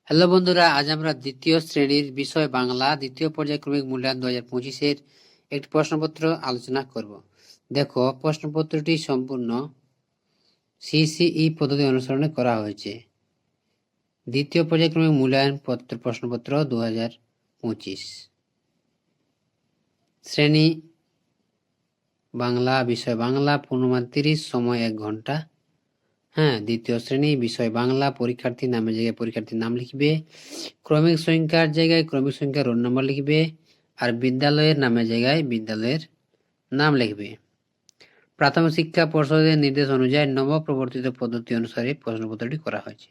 Hello বন্ধুরা, আজ আমরা দ্বিতীয় শ্রেণীর বিষয় বাংলা দ্বিতীয় পর্যায়ক্রমিক মূল্যায়ন 2025-এর একটি প্রশ্নপত্র আলোচনা করব। দেখো, প্রশ্নপত্রটি সম্পূর্ণ সিসিই পদ্ধতি অনুসরণে করা হয়েছে। দ্বিতীয় পর্যায়ক্রমিক মূল্যায়ন প্রশ্নপত্র 2025, শ্রেণী বাংলা, বিষয় বাংলা, পূর্ণমান 30, সময় 1 ঘন্টা। দ্বিতীয় শ্রেণী বিষয় বাংলা, পরীক্ষার্থীর নামের জায়গায় পরীক্ষার্থীর নাম লিখবে, ক্রমিক সংখ্যার জায়গায় ক্রমিক সংখ্যার রোল নম্বর লিখবে, আর বিদ্যালয়ের নামের জায়গায় বিদ্যালয়ের নাম লিখবে। প্রাথমিক শিক্ষা পর্ষদের নির্দেশ অনুযায়ী নবপ্রবর্তিত পদ্ধতি অনুসারে প্রশ্নপত্রটি করা হয়েছে।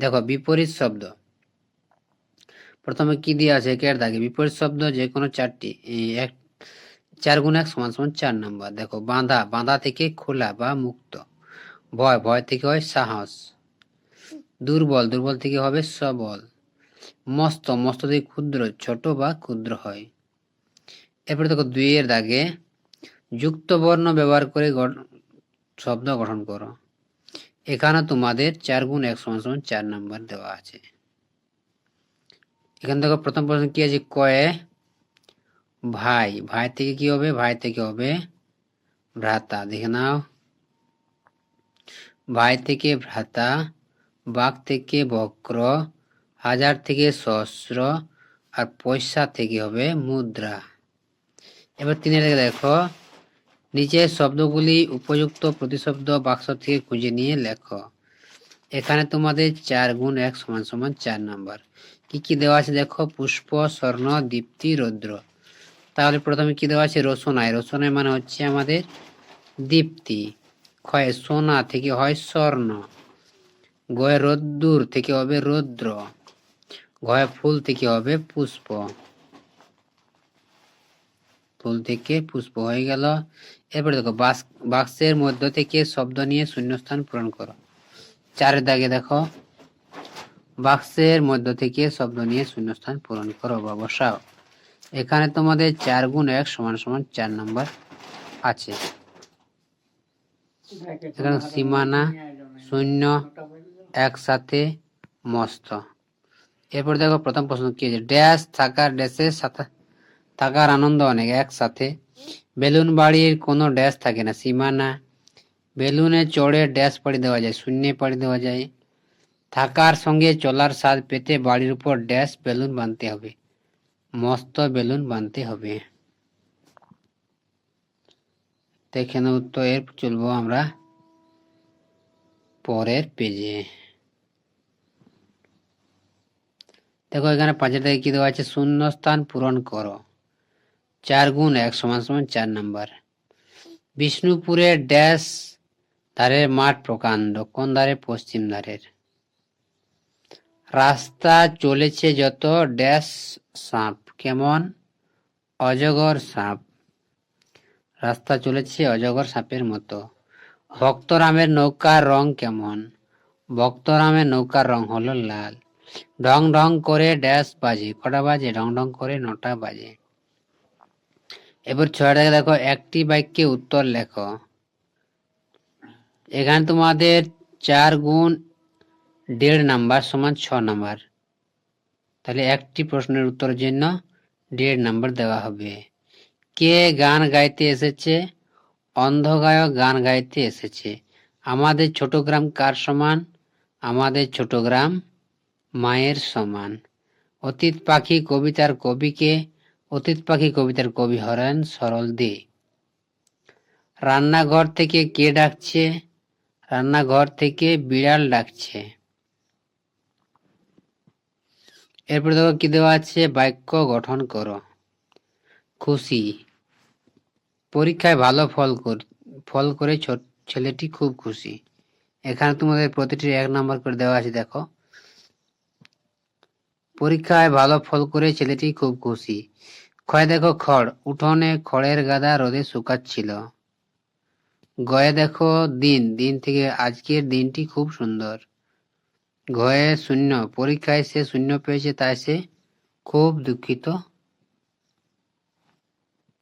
দেখো, বিপরীত শব্দ প্রথমে কি দিয়ে আছে? একের দাগে বিপরীত শব্দ যে কোনো চারটি, 4 গুণ 1 সমান সমান 4 নম্বর। দেখো, বাঁধা, বাঁধা থেকে খোলা বা মুক্ত। ভয়, ভয় থেকে হয় সাহস। দুর্বল, দুর্বল থেকে হবে সবল। মস্ত, মস্ত থেকে ক্ষুদ্র, ছোট বা ক্ষুদ্র হয়। এরপরে দেখো, 2 এর দাগে যুক্ত বর্ণ ব্যবহার করে শব্দ গঠন করো। এখানে তোমাদের 4 গুণ 1 সমান সমান 4 নম্বর দেওয়া আছে। এখানে দেখো, প্রথম প্রশ্ন কি আছে? কয়ে ভাই, ভাই থেকে কি হবে? ভাই থেকে হবে ভ্রাতা। দেখে নাও, ভাই থেকে ভ্রাতা, বাঘ থেকে বক্র, হাজার থেকে সহস্র, আর পয়সা থেকে হবে মুদ্রা। এবার 3 এর দেখো, নিচের শব্দগুলি উপযুক্ত প্রতিশব্দ বাক্স থেকে খুঁজে নিয়ে লেখো। এখানে তোমাদের 4 গুণ 1 সমান সমান 4 নম্বর। কি কি দেওয়া আছে দেখো? পুষ্প, স্বর্ণ, দীপ্তি, রৌদ্র। তাহলে প্রথমে কি দেওয়া আছে? রোশনাই। রোশনাই মানে হচ্ছে আমাদের দীপ্তি। ক্ষয়ে সোনা থেকে হয় স্বর্ণ। গয়ে রোদ্দুর থেকে হবে রৌদ্র। গয়ে ফুল থেকে হবে পুষ্প। ফুল থেকে পুষ্প হয়ে গেল। এরপরে দেখো, বাক্সের মধ্য থেকে শব্দ নিয়ে শূন্যস্থান পূরণ করো। 4 এর দাগে দেখো, বাক্সের মধ্য থেকে শব্দ নিয়ে শূন্যস্থান পূরণ করো বা বসাও। এখানে তোমাদের 4 গুণ 1 সমান সমান 4 নম্বর আছে। এখানে সীমানা, শূন্য, একসাথে, মস্ত। এরপর দেখো, প্রথম প্রশ্ন কি আছে? ড্যাশ থাকার, ড্যাশের সাথে থাকার আনন্দ অনেক, একসাথে। বেলুন বাড়ির কোনো ড্যাশ থাকে না, সীমানা। বেলুনে চড়ে ড্যাশ পাড়ি দেওয়া যায়, শূন্যে পাড়ি দেওয়া যায়। থাকার সঙ্গে চলার স্বাদ পেতে বাড়ির উপর ড্যাশ বেলুন বাঁধতে হবে, মস্ত বেলুন বাঁধতে হবে। দেখে নাও তো। এর চলবো আমরা পরের পেজে। দেখো, এখানে 5 থেকে কি দেওয়া আছে? শূন্যস্থান পূরণ করো। 4 গুণ 1 সমান সমান 4 নম্বর। বিষ্ণুপুরের ড্যাশ ধারের মাঠ প্রকাণ্ড, কোন ধারে? পশ্চিম ধারের। রাস্তা চলেছে যত ড্যাশ সাপ, কেমন? অজগর সাপ। রাস্তা চলেছে অজগর সাপের মতো। ভক্তরামের নৌকার রং কেমন? ভক্তরামের নৌকার রং হলো লাল। ঢং ঢং করে ড্যাশ বাজে, কটা বাজে? ঢং ঢং করে 9টা বাজে। এবার 6টাকে দেখো, একটি বাক্যে উত্তর লেখো। এখানে তোমাদের 4 গুণ 1.5 নাম্বার সমান 6 নাম্বার। তাহলে একটি প্রশ্নের উত্তরের জন্য 1.5 নাম্বার দেওয়া হবে। কে গান গাইতে এসেছে? অন্ধ গায়ক গান গাইতে এসেছে। আমাদের ছোট গ্রাম কার সমান? আমাদের ছোট গ্রাম মায়ের সমান। অতীত পাখি কবিতার কবিকে? অতীত পাখি কবিতার কবি হলেন সরল দে। রান্নাঘর থেকে কে ডাকছে? রান্নাঘর থেকে বিড়াল ডাকছে। এরপর দেখো কি দেওয়া আছে? বাক্য গঠন করো। খুশি, পরীক্ষায় ভালো ফল করে ছেলেটি খুব খুশি। এখানে তোমাদের প্রতিটি 1 নাম্বার করে দেওয়া আছে। দেখো, পরীক্ষায় ভালো ফল করে ছেলেটি খুব খুশি। ক্ষয় দেখো, খড়, উঠোনে খড়ের গাদা রোদে শুকাচ্ছিল। গয়ে দেখো দিন, দিন থেকে আজকের দিনটি খুব সুন্দর। ঘয়ে শূন্য, পরীক্ষায় সে শূন্য পেয়েছে তাই সে খুব দুঃখিত